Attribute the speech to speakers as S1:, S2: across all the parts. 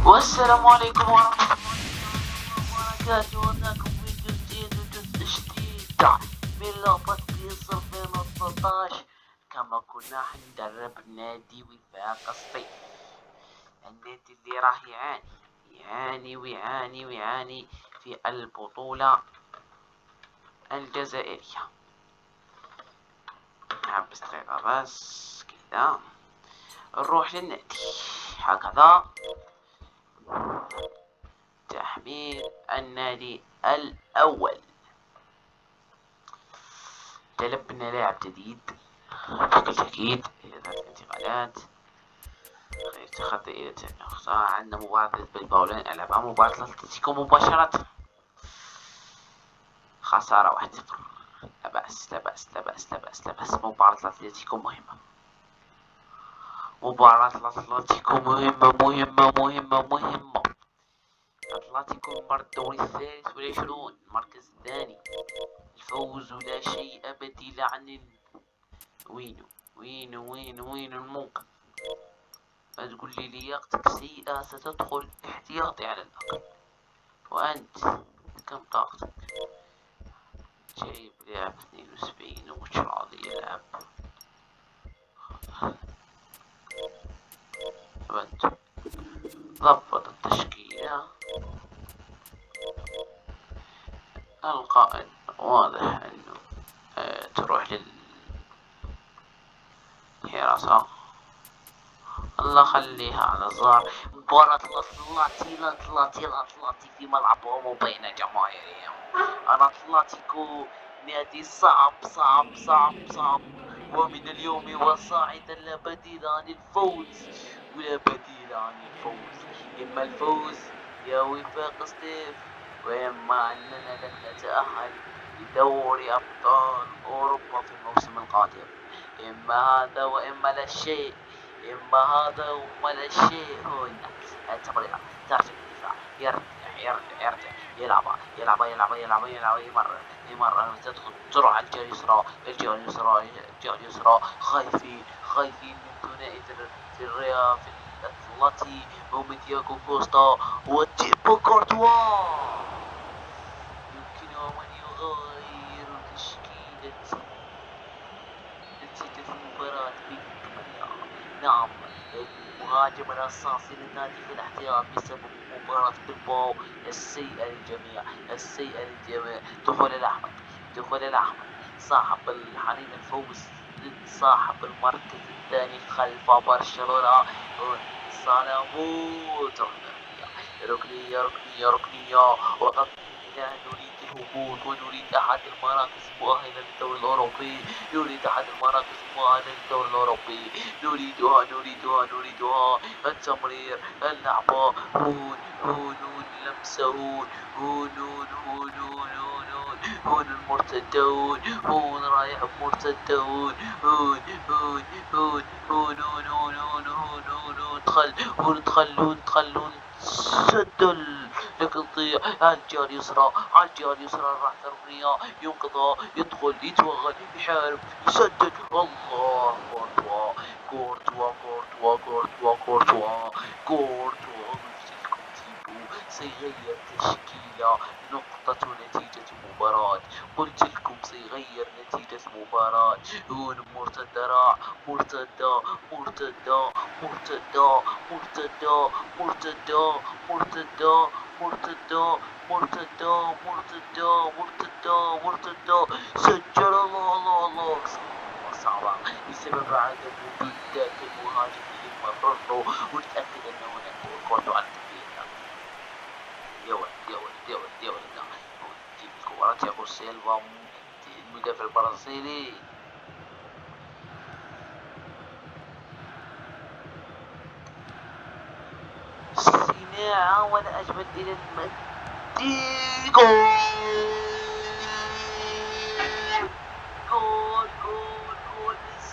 S1: والسلام عليكم ورحمة الله وبركاته. معكم فيديو جديد وجزء جديد من لعبة بيس 2016. كما كنا حندرب نادي وفاق الصيف، النادي اللي راح يعاني في البطولة الجزائرية. نعبس دقيقة بس كذا نروح للنادي هكذا. تحميل النادي الأول. طلبنا لاعب جديد بكل تأكيد. إذا انتقالات خطئ عندنا مباراة ضد بالباولين ألعبها مباراة الأتلتيكو مباشرة. خسارة 1-0. لا بأس. مباراة الأتلتيكو مهمة. أتلتيكو الدوري الثالث والعشرون، المركز الثاني، الفوز لا شيء بديل عن وينو المنقذ. ما تقول لي لياقتك سيئة ستدخل احتياطي على الأقل، وأنت كم طاقتك؟ جايب لاعب 72 ومش راضي يلعب. أنت ضبط التشكيلة. القائد واضح أنه تروح للحراسة. الله خليها على الزهر. مباراة الأتلتي في ملعبهم وبين جماهيرهم. الأتلتيكو نادي صعب، ومن اليوم وصاعدا لا بديل عن الفوز. إما الفوز يا وفاق سطيف، وإما أننا لن نتأهل لدوري أبطال أوروبا في الموسم القادم. إما هذا وإما لا شيء. هنا التمريرة ترجع الدفاع، يرجع يلعب يمرر تدخل تروح على الجهة اليسرى. خايفين من ثنائي في الرياض في الأتلتي ومن تياغو كوستا وتيبو كورتوا. يمكنه أن يغير تشكيلة نتيجة المباراة بكاملها. نعم، المهاجم الأساسي للنادي في الاحتياط بسبب مباراة بالباو السيئة للجميع. دخول الأحمد صاحب الحنين الفوز ضد صاحب المركز الثاني خلف برشلونة. صالموت ركنية وقد نريد الهبوط ونريد أحد المراكز المؤهلة للدوري الأوروبي. نريدها التمرير، اللعبة، هون لمسة، هون المرتدون، هون رايح مرتدون، دخلون سدل لكن تضيع على الجهة اليسرى. راح ترمية، ينقضها، يدخل، يتوغل، يحارب، يسدد. الله، كورتوا سيغير تشكيلة. نقطة نتيجة مباراة. قلت لكم سيغير نتيجة مباراة. هون مرتدة. سجل. الله صعبة بسبب عدم وجود ذاك المهاجم اللي مررنا ونتأكد أنه هناك كورتوا على التمرير. يا ولد تجيب الكورة تياغو سيلفا المدافع البرازيلي. صناعة ولا أجمل إلى المد. جول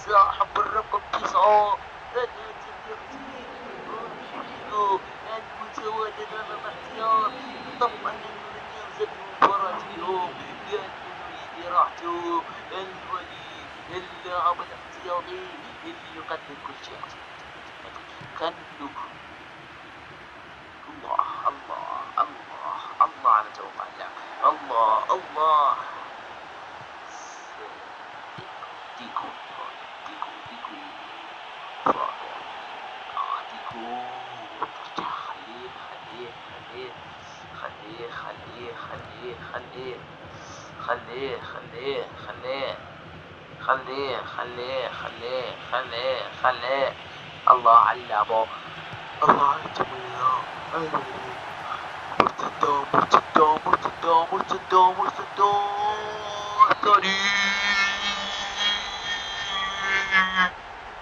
S1: صاحب الرقم 9 المتواجد أمام احتياط. طبعا لن ينزل المباراة اليوم لأنه نريد راحته. اللاعب الاحتياطي اللي يقدم كل شيء. كان على توقع اللعب. الله الله ديكو ديكو ديكو ديكو خليه خليه خليه خليه خليه خليه خليه خليه خليه خليه خليه خليه خليه خليه خليه. الله علابه، الله على الجميع. مرتدة مرتدة مرتدة مرتدة مرتدة ثاني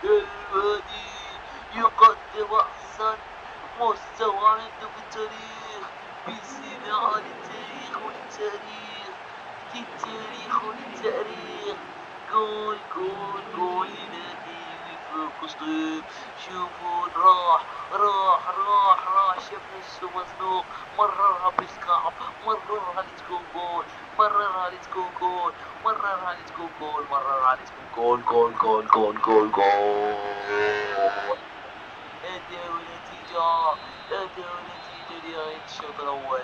S1: الهادي يقدم أحسن مستوى عنده في التاريخ بصناعة التاريخ والتاريخ للتاريخ وللتاريخ. جول جول جول لنادي ليفركوزن. شوفوا راح شاف نفسه مزنوق، مررها بالكعب، مررها لتكون جول، مررها لتكون جول، مررها لتكون جول، مررها لتكون جول جول جول جول جول جول. أداء ونتيجة، أداء ونتيجة نهاية الشوط الأول،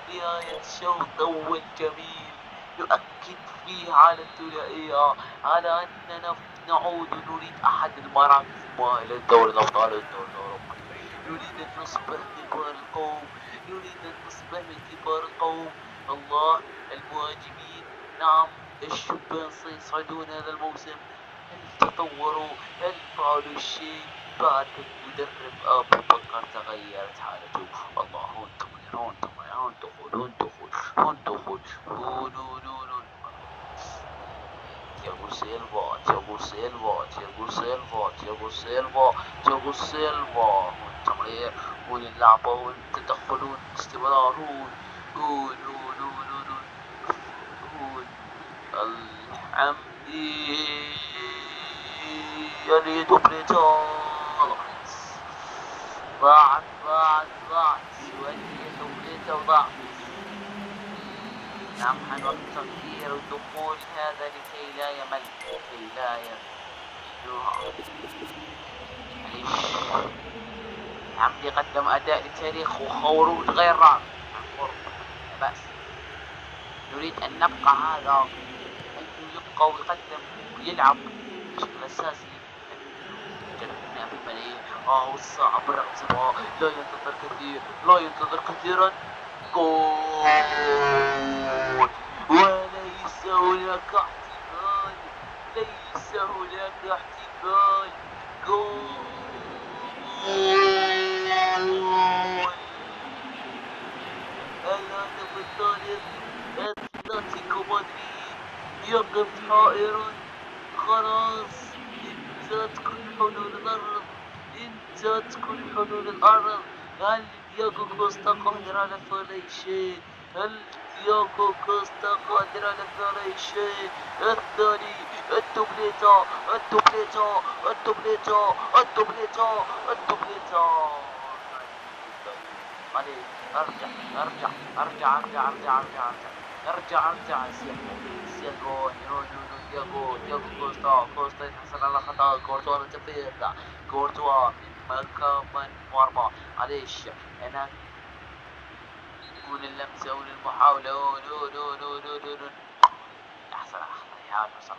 S1: نهاية الشوط الأول جميل يؤكد فيه على الثنائية، على أننا نعود ونريد أحد المراكز المؤهلة لدوري الأبطال والدوري الأوروبي. نريد أن نصبح كبار القوم، نريد أن نصبح من كبار القوم. الله، المهاجمين نعم الشبان سيصعدون هذا الموسم. هل تطوروا؟ هل فعلوا الشيء بعد المدرب أبو بكر تغيرت حالته؟ الله، دخول تياغو سيلفا تياغو سيلفا تياغو سيلفا تياغو سيلفا تياغو سيلفا. والتمرير واللعبة والتدخل باستمرار. هون الحمدي يلي دوبليتا ضاعت شوية دوبليتا وضاعت. نعم، حان وقت تغيير ودخول هذا لكي لا يمل، لكي لا الحمدي قدم أداء للتاريخ وخروج غير رائع. لا بأس، نريد أن نبقى هذا، أنه يبقى ويقدم ويلعب بشكل أساسي. جربنا في الملايين والصعب رغم سبعة، لا ينتظر كثيرا. جول، وليس هناك احتمال، ليس هناك احتمال. جول، الهدف الثالث. أتلتيكو مدريد يقف حائرا. خلاص انتهت كل حلول الأرض، انتهت كل حلول الأرض. هل دياغو كوستا قادر على فعل شيء؟ هل دياغو كوستا قادر على فعل شيء؟ الثاني، الدوبليتا الدوبليتا الدوبليتا الدوبليتا الدوبليتا. علي، ارجع سيادو دياغو كوستا يتحصل على خطأ كورتوا للتفريط. كورتوا من مرمى. معليش انا نقول اللمسة وللمحاولة. نو يحصل على خطأ، يحاول يحصل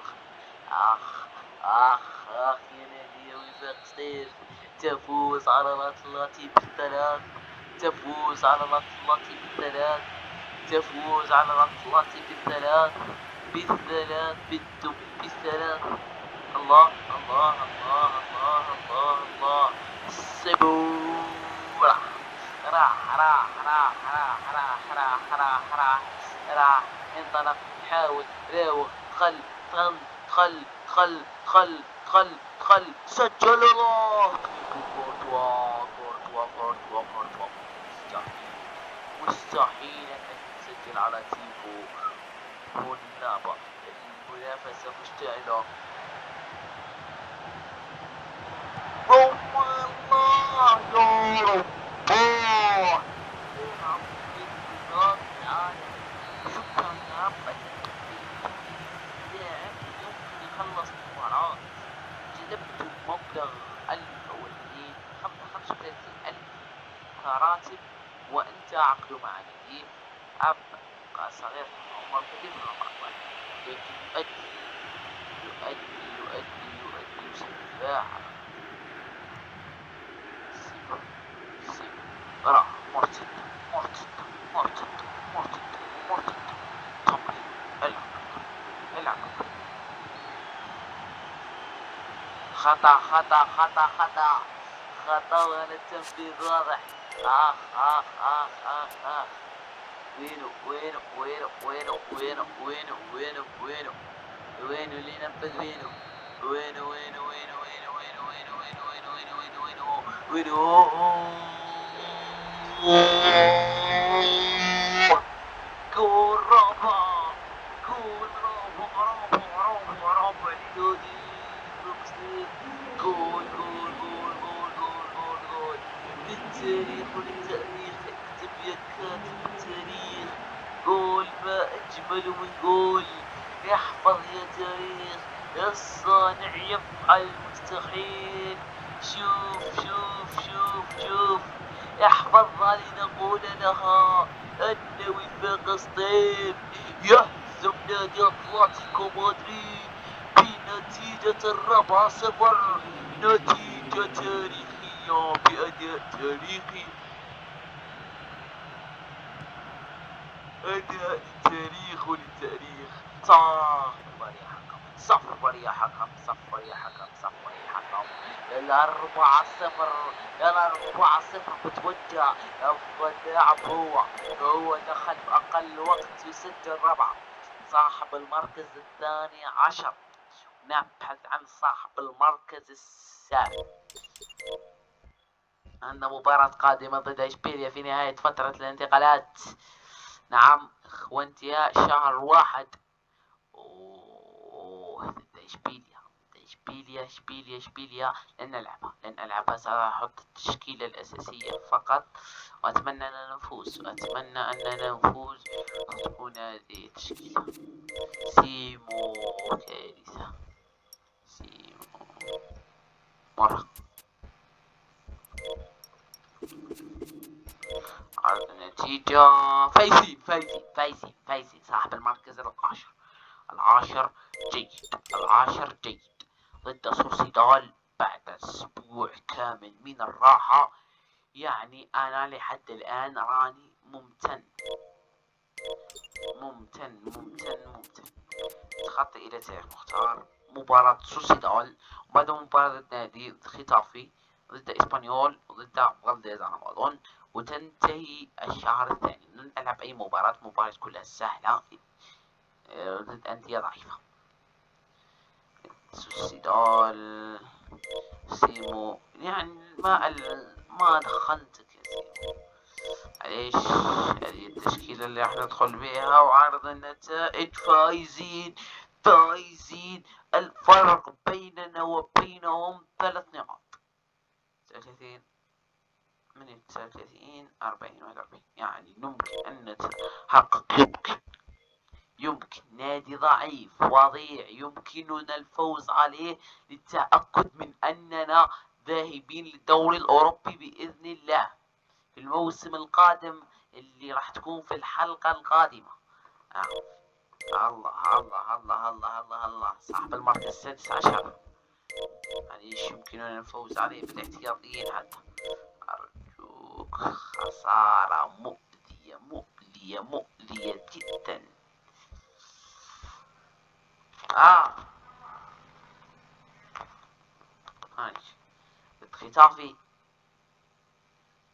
S1: على خطأ. يا نادي وفاق سطيف تفوز على الأطلنطي بالثلاث، تفوز على الأطلنطي بالثلاث، تفوز على الأطلنطي بالثلاث بالثلاث. الله الله الله الله الله الله. سبورة راح انطلق، حاول، راوغ، خل سجل. الله، كورتوا مستحيل انك تسجل على تيفو والنابا. المنافسة مشتعلة. الله يا رب، شكرا يا رب لاعب يمكن يخلص مباراة. جلبت مبلغ 1000 أو 2 35,000 كراتب وأنت عقد مع نادي أبقى صغير في العمر كبير في العمر، لكن يؤدي سفاحة. راح مرتد مرتد مرتد مرتد مرتد. تمرير. العب خطأ خطأ خطأ خطأ خطأ، وأنا التنفيذ واضح. آخ آخ آخ آخ آخ. وينو وينو وينو وينو وينو وينو وينو وينو وينو اللي ينفذ؟ وينو وينو وينو وينو وينو وينو وينو وينو وينو وينو وينو وينو وينو. جول رابع، جول رابع رابع رابع رابع لنادي بروكسل. جول جول جول جول جول جول جول للتاريخ وللتاريخ. اكتب يا كاتب التاريخ، جول ما أجمل من جول. احفظ يا تاريخ، الصانع يفعل المستحيل. شوف شوف شوف شوف، احفظها لنقول لها أن وفاق سطيف يهزم نادي أتلتيكو مدريد بنتيجة 4-0. نتيجة تاريخية بأداء تاريخي، أداء للتاريخ وللتاريخ. صفر يا حكم، صفر يا حكم، صفر يا حكم، صفر يا حكم. يلا 4-0، يلا 4-0. متوجه أفضل لاعب هو دخل بأقل وقت يسجل ربعة. صاحب المركز الثاني عشر، نبحث عن صاحب المركز السابع. عندنا مباراة قادمة ضد إشبيليا في نهاية فترة الانتقالات. نعم، وانتهاء شهر 1. ضد إشبيليا، إشبيليا لن ألعبها. سأحط التشكيلة الأساسية فقط، وأتمنى أننا نفوز، وتكون هذه التشكيلة. سيمو كارثة، سيمو مرة. عرض النتيجة فايزين صاحب المركز العاشر جيد ضد سوسيدال بعد أسبوع كامل من الراحة. يعني أنا لحد الآن راني ممتن. تخطي إلى تاريخ مختار. مباراة سوسيدال، وبعد مباراة نادي ختافي ضد إسبانيول وضد فالديز على ما أظن، وتنتهي الشهر الثاني. لن ألعب أي مباراة كلها سهلة ضد أندية ضعيفة. سوسيدال، سيمو، يعني ما دخلتك يا سيمو. معليش، هذه التشكيلة اللي راح ندخل بها. وعرض النتائج فايزين. الفرق بيننا وبينهم 3 نقاط. 30 من 39 40 41. يعني ممكن أن نتحقق. يمكن نادي ضعيف وضيع يمكننا الفوز عليه للتأكد من أننا ذاهبين للدوري الأوروبي بإذن الله في الموسم القادم اللي راح تكون في الحلقة القادمة. الله الله الله الله الله الله. صاحب المركز 16 معليش يمكننا الفوز عليه بالاحتياطيين حتى. أرجوك، خسارة مؤلية جدا. ماشي. ضد ختافي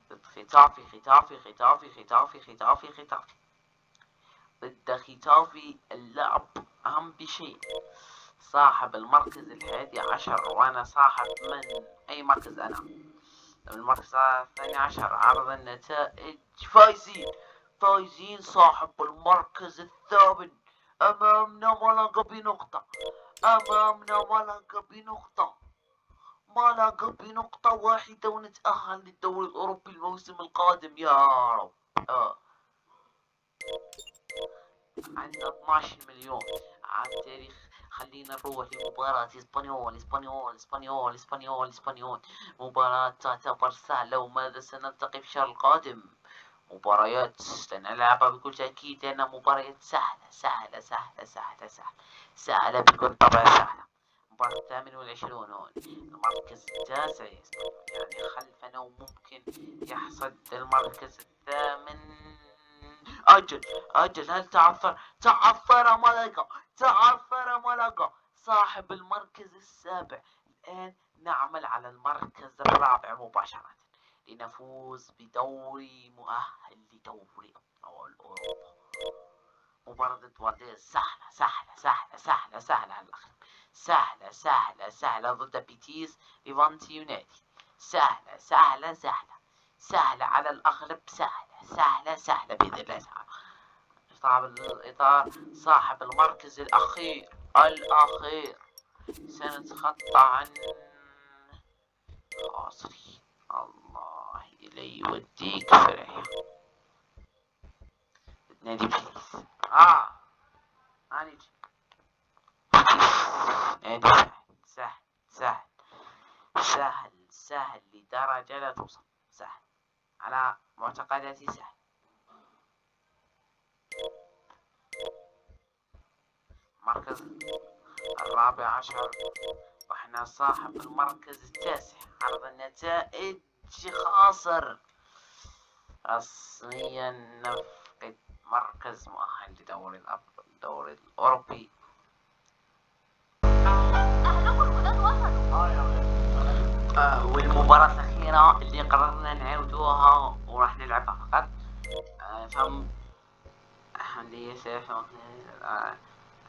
S1: ضد ختافي اللعب أهم بشيء. صاحب المركز 11، وأنا صاحب من أي مركز؟ أنا المركز 12. عرض النتائج فايزين. صاحب المركز 8 أمامنا ملقى بنقطة واحدة ونتأهل للدوري الأوروبي الموسم القادم يا رب. عندنا 12 مليون عام تاريخ. خلينا نروح لمباراة اسبانيول. مباراة تعتبر سهلة. وماذا سنلتقي في الشهر القادم؟ مباريات سنلعبها بكل تأكيد لأنها مباريات سهلة بكل طبع سهلة. المباراة 28 هون، المركز التاسع يعني خلفنا، وممكن يحصد المركز الثامن. أجل هل تعثر ملقا صاحب المركز السابع. الآن نعمل على المركز الرابع مباشرة لنفوز بدوري مؤهل لدوري أبطال أوروبا. مباراة ضد سهلة على الأغلب، سهلة ضد بيتيس ليفانتي يونايتد. سهلة على الأغلب، سهلة بإذن الله تعالى. إطار صاحب المركز الأخير سنتخطى عن خاصري. الله إلي يوديك فريق نادي بيتيس. نادي سهل لدرجة لا توصف. سهل على معتقداتي، سهل. المركز الرابع عشر، واحنا صاحب المركز التاسع. عرض النتائج خاسر، رسميا نفقد مركز مؤهل لدوري الدوري الأوروبي. والمباراة الأخيرة اللي قررنا نعاودوها وراح نلعبها فقط، فهم اللي هي سيفهم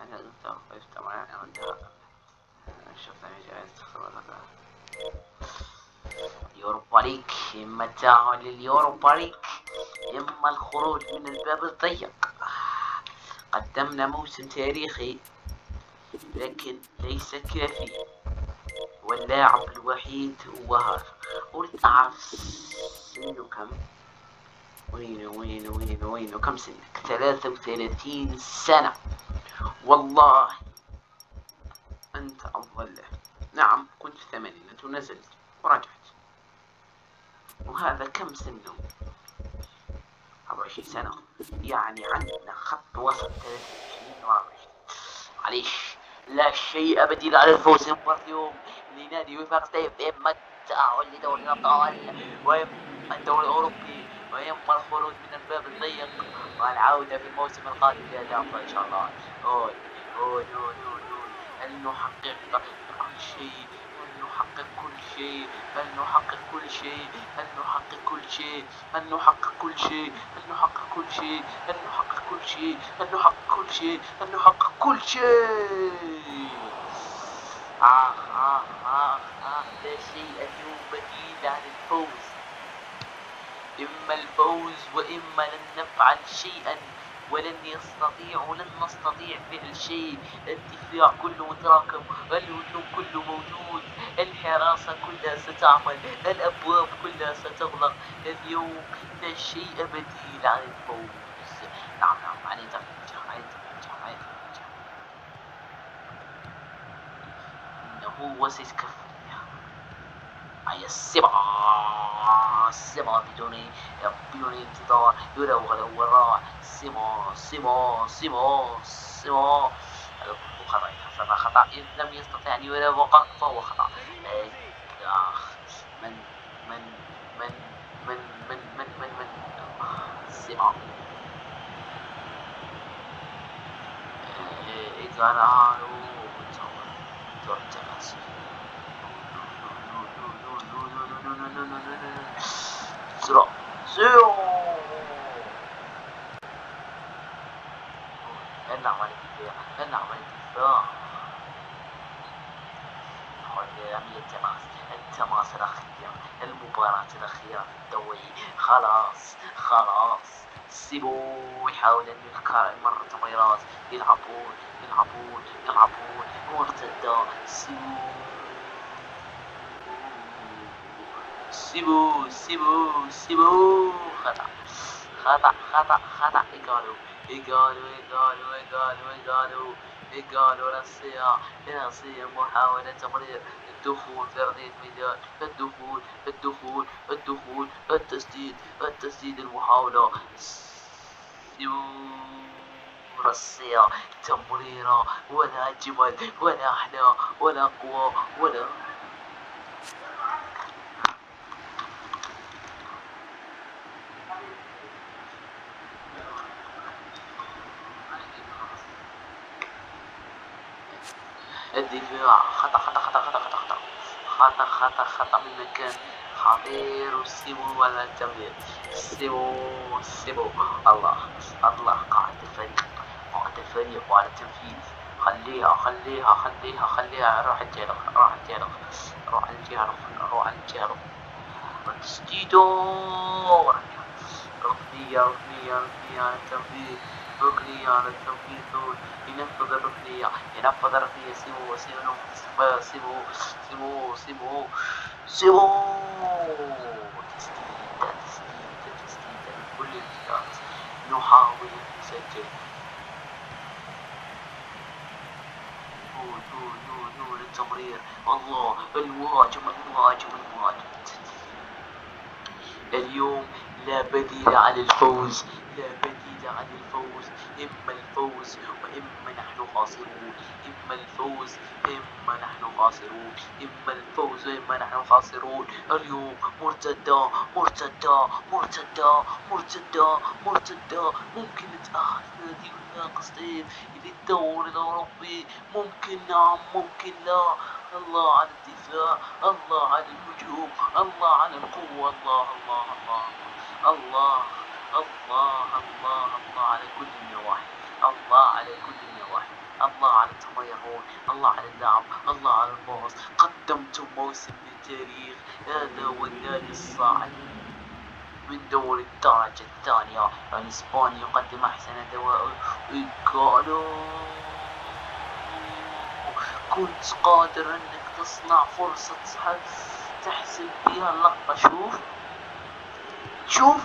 S1: أنا وقفت عندها. شفت يوروبا ليج، إما التأهل لليوروبا ليج إما الخروج من الباب الضيق. قدمنا موسم تاريخي لكن ليس كافيا، واللاعب الوحيد هو هذا. أريد أعرف سنه كم؟ وينه كم سنك؟ 33 سنة. والله أنت أفضل له. نعم كنت في الثمانينات ونزلت ورجعت، وهذا كم سنه؟ 24 سنة. يعني عندنا خط وسط 23 و24. معليش، لا شيء بديل على الفوز اليوم لنادي وفاق سيف، إما التأهل لدوري الأبطال وإما الدوري الأوروبي وإما الخروج من الباب الضيق والعودة في الموسم القادم لأداء أفضل إن شاء الله. هل نحقق كل شيء؟ هل نحقق كل شيء؟ هل نحقق كل شيء؟ هل نحقق كل شيء؟ هل نحقق كل شيء؟ هل نحقق كل شيء؟ هل نحقق كل شيء؟ هل نحقق كل شيء؟ هل نحقق كل شيء؟ لا شيء اليوم بديل عن الفوز. إما الفوز وإما لن نفعل شيئا، ولن نستطيع فعل شيء. الدفاع كله متراكم، الهجوم كله موجود، الحراسة كلها ستعمل، الأبواب كلها ستغلق. اليوم لا شيء بديل عن الفوز. نعم علينا نرجع إنه وسيتكفل هيا السما بدون انتظار يراوغ الأول راح سما. هذا خطأ حسب خطأ، إن لم يستطع أن يراوغ فهو خطأ. من سما إيجانالو تماس. سيو لن نعمل الدفاع. التماس الأخير، المباراة الأخيرة في الدوري. خلاص سيبو يحاول أن يذكر مرة تمريرات، يلعبون مرتدة. سيبو خطأ. إيجالو راسية محاولة تمرير الدخول في أرضية الميدان، الدخول، التسديد المحاولة، السيارة، تمريرة، ولا أجمل ولا أحلى ولا أقوى ولا الدفاع. خطأ من مكان خطير، وسيبو ولا التمرير. سيبو. الله قائد الفريق وعلى التنفيذ. خليها روح الجهة. تسديدو، ركنية على التنفيذ. ينفذ الركنية. سيبو. تسديدة من كل الجهات. نحاول أن نسجل. نور التمرير. الله، المهاجم. اليوم لا بديل عن الفوز. إما الفوز وإما نحن خاسرون. اليوم مرتدة. ممكن نتأهل نادينا قصير للدور الأوروبي. ممكن، نعم ممكن، لا. الله على الدفاع، الله على الهجوم، الله على القوة. الله على كل النواحي. الله على التمريرون، الله على اللعب، الله على الباص. قدمتم موسم للتاريخ. هذا هو النادي الصاعد من دور الدرجة الثانية. الإسباني يقدم أحسن أداء. كنت قادر أنك تصنع فرصة تحسم فيها اللقطة. شوف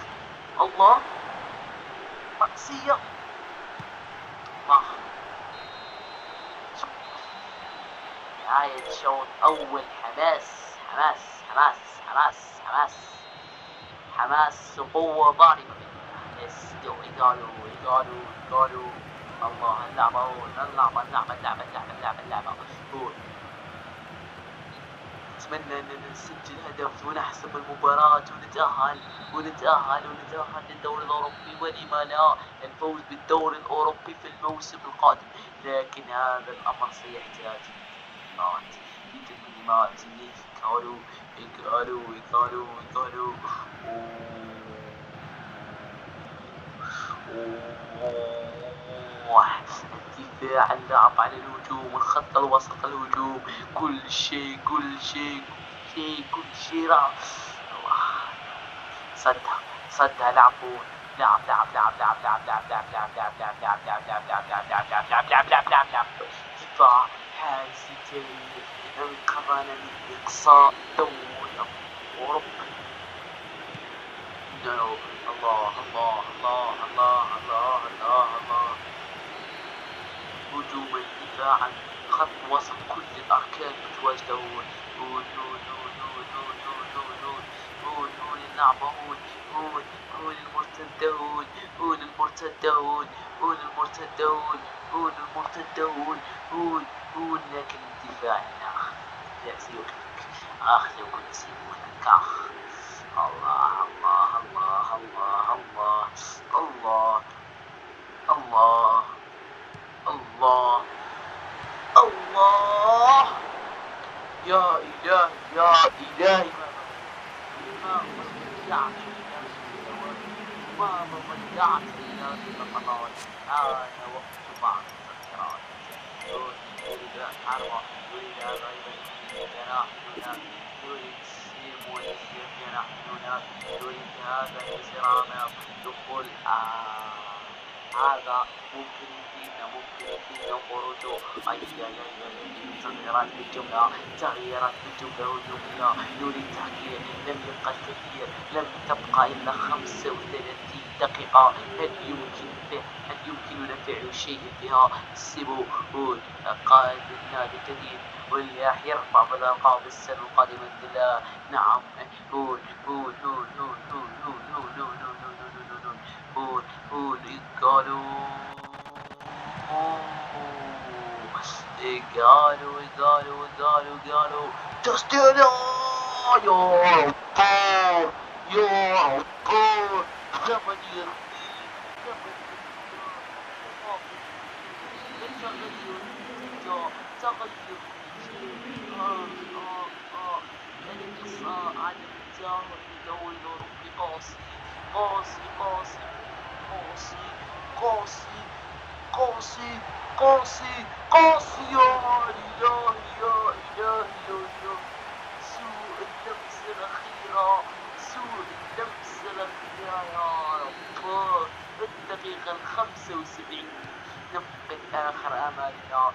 S1: الله، رأسية. نهاية شوط أول. حماس وقوة ضاربة. إيقالوا. الله، اللعبة. أتمنى أن نسجل هدف ونحسم المباراة ونتأهل للدور الأوروبي، ولما لا الفوز بالدور الأوروبي في الموسم القادم. لكن هذا الأمر سيحتاج لتمرينات. إيقالوا. الدفاع، اللعب على الهجوم، الخط الوسط، الهجوم، كل شيء رائع. صدها لعبون. لعب. دفاع حارس التاريخ انقذنا من إقصاء دوري أوروبا. الله. هجوما، دفاعا، خط وسط، كل الأركان متواجدون. اللعبة. المرتدون. لكن الدفاع يأسيوك. الله. يا إلهي. ما ضيعت هذه اللقطات. هذا وقت بعض التذكيرات. يريد حربة، يريد سيمو يسير جناح هناك، يريد هذا يسير أمام دخول. هذا ممكن يفيدنا خروجه. تغييرات بالجملة، هجومية. نريد تحقيق. لم يبقى الكثير، لم تبقى إلا 35 دقيقة. هل يمكننا فعل شيء بها؟ سيبوه قائد النادي الجديد واللي راح يرفع بالألقاب السنة القادمة بإذن الله. نعم. هون هون هون هون هون هون هون هون هون هون هون قالوا تستيلا يا رب، يا رب. ثمانية اثنين، تغير كل الإقصاء عن التأهل لدوري الأوروبي قاسي، قاسي قاسي قاسي قاسي قاسي قاسي قاسي. يا إلهي يا إلهي يا إلهي. سوء اللمسة الأخيرة، سوء اللمسة الأخيرة يا رب. الدقيقة 75 نفقد آخر آمالنا.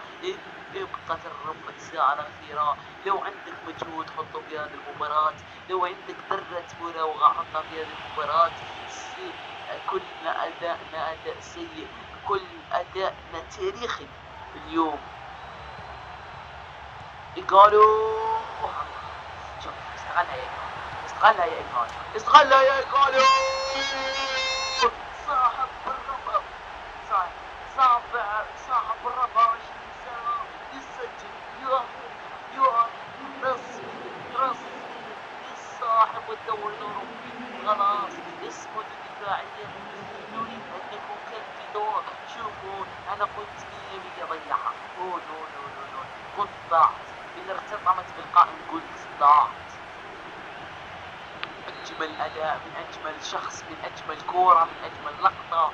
S1: ابقت الربع ساعة الأخيرة. لو عندك مجهود حطه في هذه المباراة، لو عندك ذرة مراوغة حطها في هذه المباراة. كلنا أداءنا أداء سيء، كل أداءنا تاريخي اليوم. قالوا شوف، استغلها يا إيكالو. صاحب الربع، صاحب الربع 20 سنة يسجل. يا رسمي صاحب الدوري الأوروبي. خلاص اصمد دفاعيا. نريد أن نكون كالفيدور. شوفوا أنا كنت 100% ضيعها. نو كنت ضاعت. إذا ارتطمت بالقائم قلت ضاعت. أجمل أداء من أجمل شخص، من أجمل كورة، من أجمل لقطة.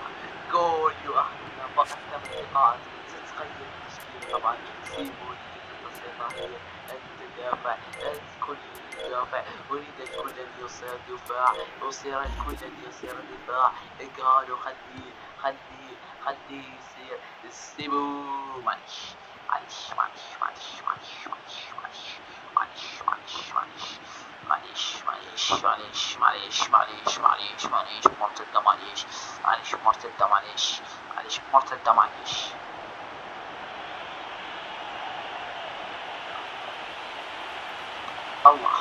S1: جول يؤهلنا فقط 8 نقاط. ستتغير التشكيلة طبعا. سيبوني التصريحات. التدافع، الكل يدافع. أريد الكل أن يصير دفاع، الكل أن يصير دفاع. قالوا خليه يصير. سيبوا. معليش مرتدة. معليش. الله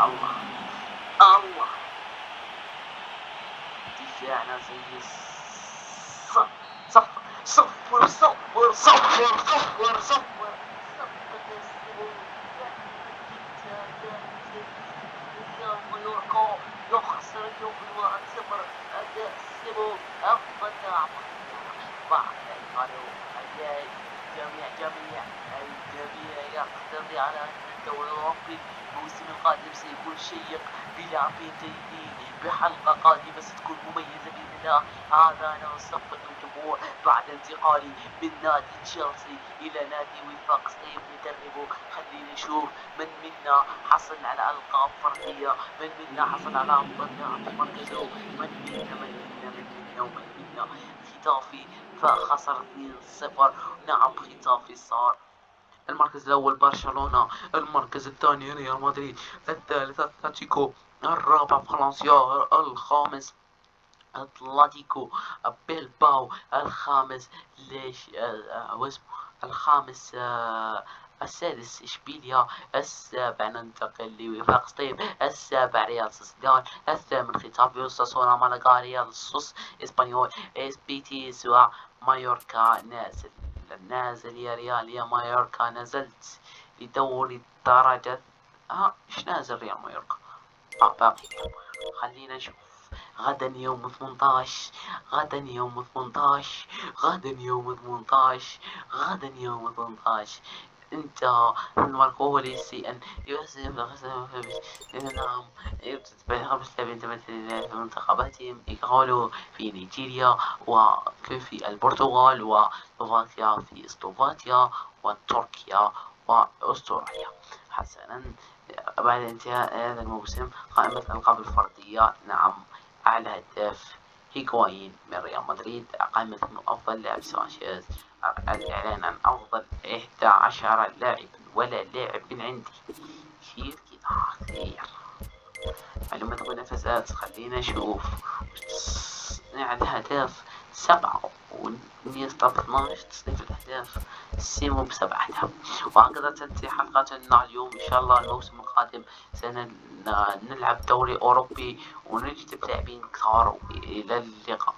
S1: الله الله. دفاعنا زي الصفر. ريال مايوركا يخسر اليوم ب1-0. أداء سيبو أفضل لاعب بعد قالوا الجميع يقتضي على أن الدوري الأوروبي الموسم القادم سيكون شيق بلاعبين جيدين، بحلقة قادمة ستكون مميزة بإذن الله. هذا أنا أصفق الجمهور بعد انتقالي من نادي تشيلسي إلى نادي وفاق سطيف يدربه. خلينا نشوف من منا حصل على ألقاب فردية، من منا حصل على أفضل لاعب في مركزه، من منا. ختافي فخسر 2-0. نعم ختافي صار. المركز الأول برشلونة، المركز الثاني ريال مدريد، الثالث أتلتيكو، الرابع فالنسيا، الخامس أتلتيكو بيلباو، الخامس ليش واسمه الخامس السادس إشبيليا، السابع ننتقل لوفاق سطيف، السابع ريال سوسيداد، الثامن ختافي، اوساسونا، مالاغا، ريال سوس، اسبانيول، اس بيتيس، ومايوركا نازل يا ريال يا مايوركا. نزلت لدوري الدرجة. ايش نازل ريال مايوركا؟ باقي. خلينا نشوف. غدا يوم 18، غدا يوم 18، غدا يوم 18. انت المركولي ان يحسن نعم تمثل منتخباتهم يقالوا في نيجيريا وفي البرتغال وسلوفاكيا في سلوفاكيا وتركيا وأستراليا. حسنا، بعد انتهاء هذا الموسم قائمة الألقاب الفردية. نعم، أعلى هداف هيغوايين من ريال مدريد قائمة من أفضل لاعب سانشيز، الإعلان عن أفضل 11 لاعب ولا لاعب من عندي. كثير كده كثير معلومات ومنافسات. خلينا نشوف تصنيع الأهداف 7 ونيستا ب12 تصنيف الأهداف، سيمو ب7 أهداف. وهكذا تنتهي حلقتنا اليوم. إن شاء الله الموسم القادم سنلعب دوري أوروبي ونجذب لاعبين كثار. إلى اللقاء.